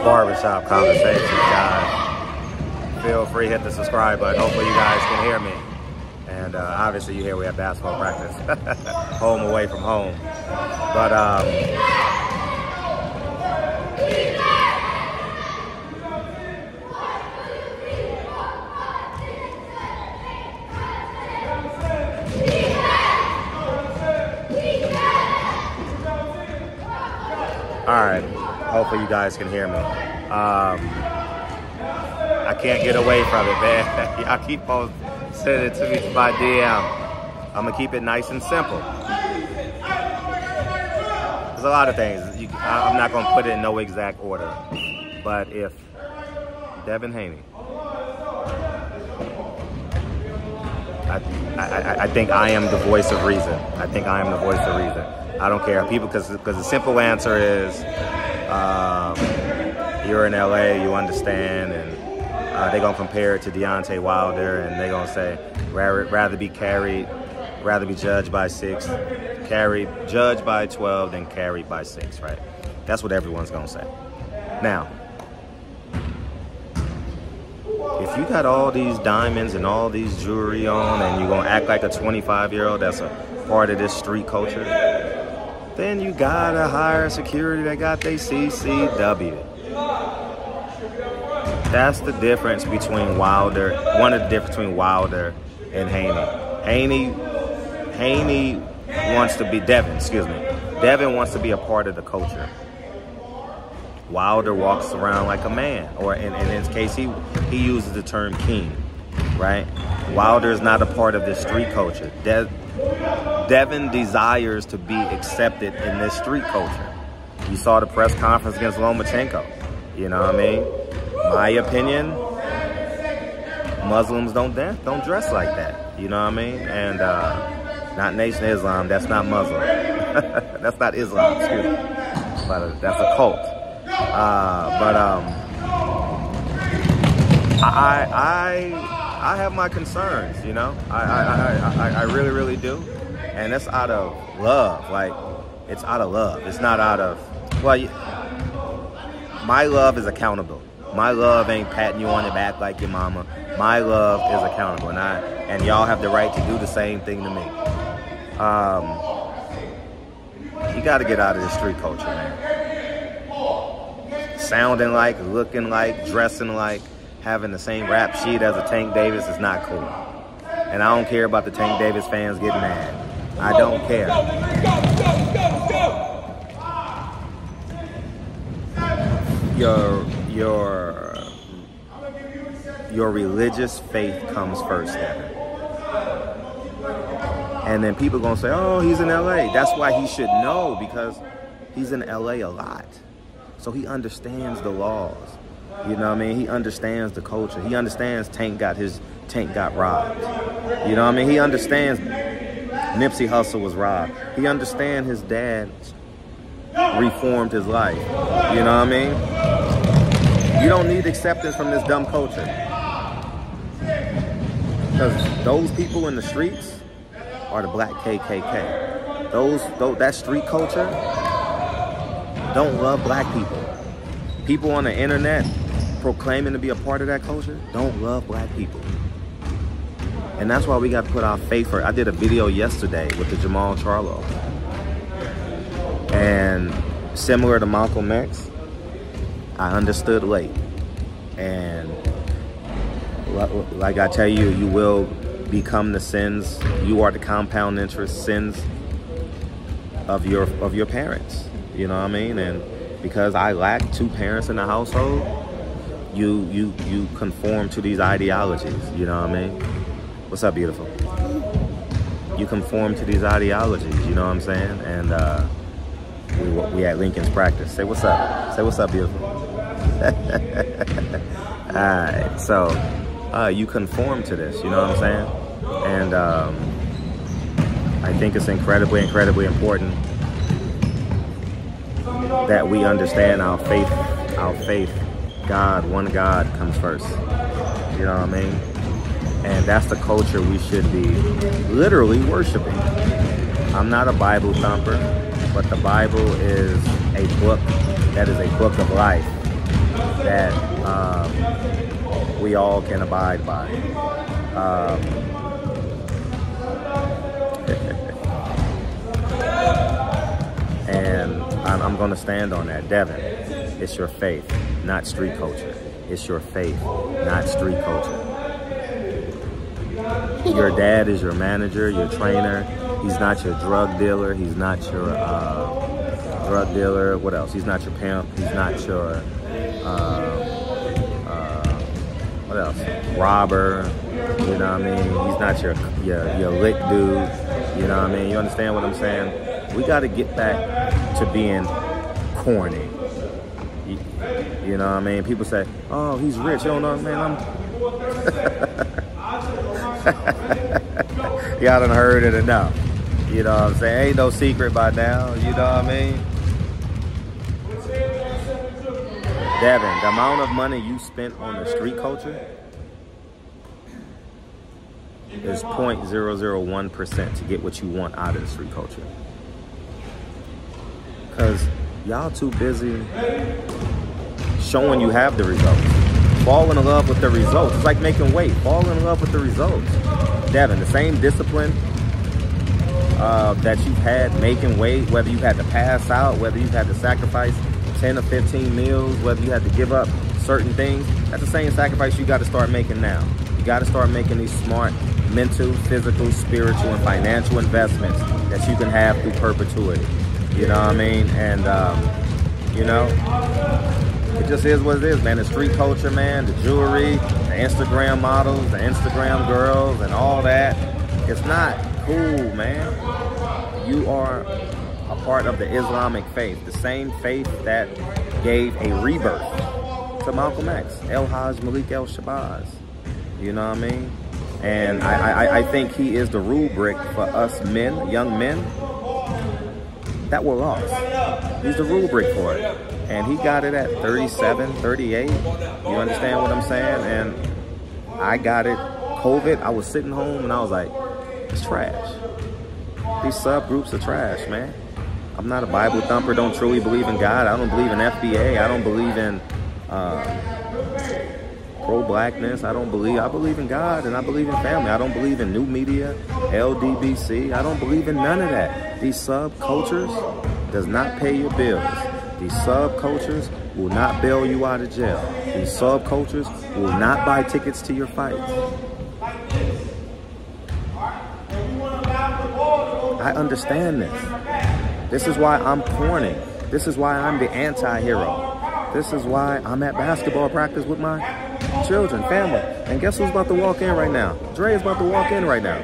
barbershop conversations, guys. Feel free, hit the subscribe button. Hopefully you guys can hear me. And obviously you hear we have basketball practice. Home away from home. But all right, hopefully you guys can hear me. I can't get away from it, man. Y'all keep on sending it to me by DM. I'm gonna keep it nice and simple. There's a lot of things. I'm not gonna put it in no exact order. But if Devin Haney, I think I am the voice of reason. I think I am the voice of reason. I don't care. People, because the simple answer is, you're in LA, you understand, and they're gonna compare it to Deontay Wilder, and they're gonna say, rather be judged by 6, judged by 12, than carried by 6, right? That's what everyone's gonna say. Now, if you got all these diamonds and all these jewelry on, and you're gonna act like a 25-year-old that's a part of this street culture, then you gotta hire security that got their CCW. That's the difference between Wilder, one of the difference between Wilder and Haney. Haney wants to be, Devin wants to be a part of the culture. Wilder walks around like a man, or in his case, he uses the term king, right? Wilder is not a part of this street culture. Devin desires to be accepted in this street culture. You saw the press conference against Lomachenko. You know what I mean? My opinion, Muslims don't dress like that. You know what I mean? And not Nation of Islam. That's not Muslim. That's not Islam. Excuse me. But that's a cult. I have my concerns. You know, I really, really do. And that's out of love. Like, it's out of love. It's not out of, well, my love is accountable. My love ain't patting you on the back like your mama. My love is accountable. And y'all have the right to do the same thing to me. You got to get out of the street culture, man. Sounding like, looking like, dressing like, having the same rap sheet as a Tank Davis is not cool. And I don't care about the Tank Davis fans getting mad. I don't care. Your religious faith comes first, Devin. And then people gonna say, oh, he's in LA. That's why he should know, because he's in LA a lot. So he understands the laws. You know what I mean? He understands the culture. He understands Tank got robbed. You know what I mean? He understands Nipsey Hussle was robbed. He understands his dad reformed his life. You know what I mean? You don't need acceptance from this dumb culture. Because those people in the streets are the black KKK. That street culture don't love black people. People on the internet proclaiming to be a part of that culture don't love black people. And that's why we got to put our faith first. I did a video yesterday with the Jamal Charlo. And similar to Malcolm X, I understood late. And like I tell you, you will become the sins. You are the compound interest sins of your parents. You know what I mean? And because I lack 2 parents in the household, you conform to these ideologies. You know what I mean? What's up, beautiful? You conform to these ideologies. You know what I'm saying? And we at Lincoln's practice. Say what's up. Say what's up, beautiful. All right. So you conform to this. You know what I'm saying? And I think it's incredibly, incredibly important that we understand our faith. God, one God comes first. You know what I mean? And that's the culture we should be literally worshiping. I'm not a Bible thumper, but the Bible is a book that is a book of life that we all can abide by. And I'm going to stand on that. Devin, it's your faith, not street culture. It's your faith, not street culture. Your dad is your manager, your trainer. He's not your drug dealer. He's not your drug dealer. What else? He's not your pimp. He's not your, what else? Robber. You know what I mean? He's not your lick dude. You know what I mean? You understand what I'm saying? We got to get back to being corny. You know what I mean? People say, oh, he's rich. You don't know, man, y'all done heard it enough. You know what I'm saying? Ain't no secret by now. You know what I mean? Devin, the amount of money you spent on the street culture is 0.001% to get what you want out of the street culture. Because y'all too busy showing you have the results. Fall in love with the results. It's like making weight. Fall in love with the results. Devin, the same discipline that you've had making weight, whether you've had to pass out, whether you've had to sacrifice 10 or 15 meals, whether you had to give up certain things, that's the same sacrifice you got to start making now. You got to start making these smart mental, physical, spiritual, and financial investments that you can have through perpetuity. You know what I mean? And, you know, it just is what it is, man. The street culture, man, the jewelry, the Instagram models, the Instagram girls, and all that. It's not cool, man. You are a part of the Islamic faith, the same faith that gave a rebirth to Malcolm X, El-Hajj Malik El-Shabazz. You know what I mean? And I think he is the rubric for us men, young men, that were lost. He's the rubric for it. And he got it at 37, 38. You understand what I'm saying? And I got it, COVID, I was sitting home and I was like, it's trash. These subgroups are trash, man. I'm not a Bible thumper, don't truly believe in God. I don't believe in FBA. I don't believe in pro-blackness. I believe in God and I believe in family. I don't believe in new media, LDBC. I don't believe in none of that. These subcultures does not pay your bills. These subcultures will not bail you out of jail. These subcultures will not buy tickets to your fights. I understand this. This is why I'm corny. This is why I'm the anti-hero. This is why I'm at basketball practice with my children, family. And guess who's about to walk in right now? Dre is about to walk in right now.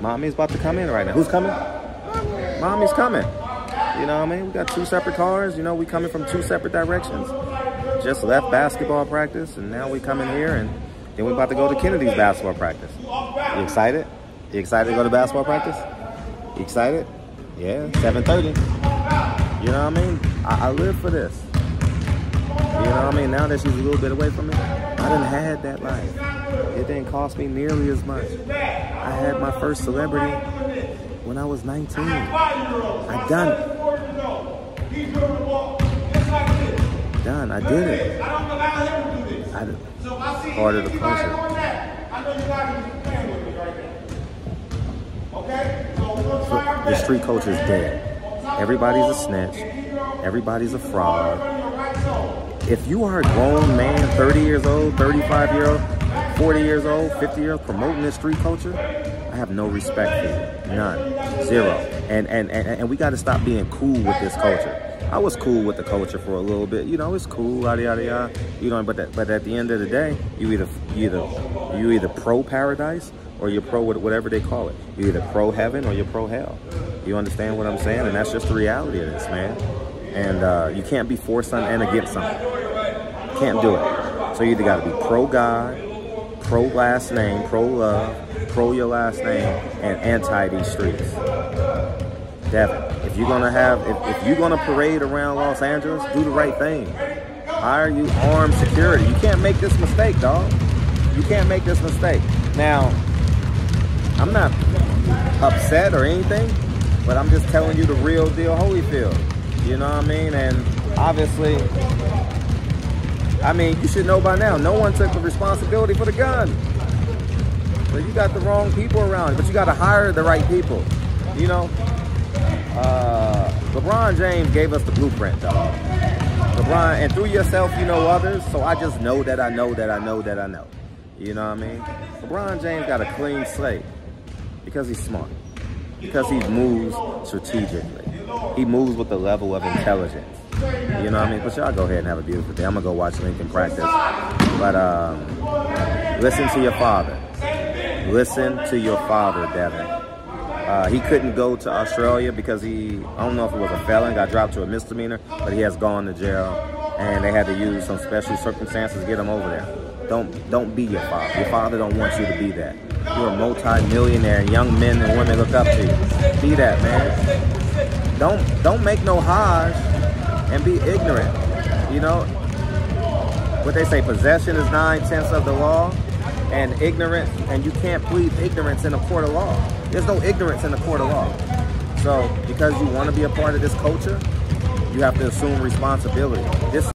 Mommy's about to come in right now. Who's coming? Mommy's coming. You know what I mean? We got two separate cars. You know, we coming from two separate directions. Just left basketball practice, and now we come in here, and then we're about to go to Kennedy's basketball practice. You excited? You excited to go to basketball practice? You excited? Yeah, 7:30. You know what I mean? I live for this. You know what I mean? Now that she's a little bit away from me, I done had that life. It didn't cost me nearly as much. I had my first celebrity when I was 19. I done it. Done. I did it. Part of the culture. The street culture is dead. Everybody's a snitch. Everybody's a fraud. If you are a grown man, 30 years old, 35-year-old, 40 years old, 50 years old, promoting this street culture, I have no respect for you. None. Zero. And we got to stop being cool with this culture. I was cool with the culture for a little bit. You know, it's cool, yada yada yada. You know, but at the end of the day, you either pro paradise or you're pro whatever they call it. You're either pro heaven or you're pro hell. You understand what I'm saying? And that's just the reality of this, man. And you can't be for something and against something. Can't do it. So you either got to be pro God, pro last name, pro love, pro your last name, and anti these streets. Devin, if you're gonna parade around Los Angeles, do the right thing. Hire you armed security. You can't make this mistake, dog. You can't make this mistake. Now, I'm not upset or anything, but I'm just telling you the real deal, Holyfield. You know what I mean? And obviously, I mean, you should know by now, no one took the responsibility for the gun. So you got the wrong people around, but you got to hire the right people. You know, LeBron James gave us the blueprint, dog. LeBron, and through yourself, you know others. So I just know that I know that I know that I know. You know what I mean? LeBron James got a clean slate because he's smart. Because he moves strategically. He moves with a level of intelligence. You know what I mean? But y'all go ahead and have a beautiful day. I'm going to go watch Lincoln practice. But listen to your father. Listen to your father, Devin. He couldn't go to Australia because I don't know if it was a felon, got dropped to a misdemeanor, but he has gone to jail. And they had to use some special circumstances to get him over there. Don't be your father. Your father don't want you to be that. You're a multi-millionaire. Young men and women look up to you. Be that, man. Don't make no hajj and be ignorant. You know what they say, possession is 9/10 of the law, and ignorance, and you can't plead ignorance in a court of law. There's no ignorance in the court of law. So because you want to be a part of this culture, you have to assume responsibility. This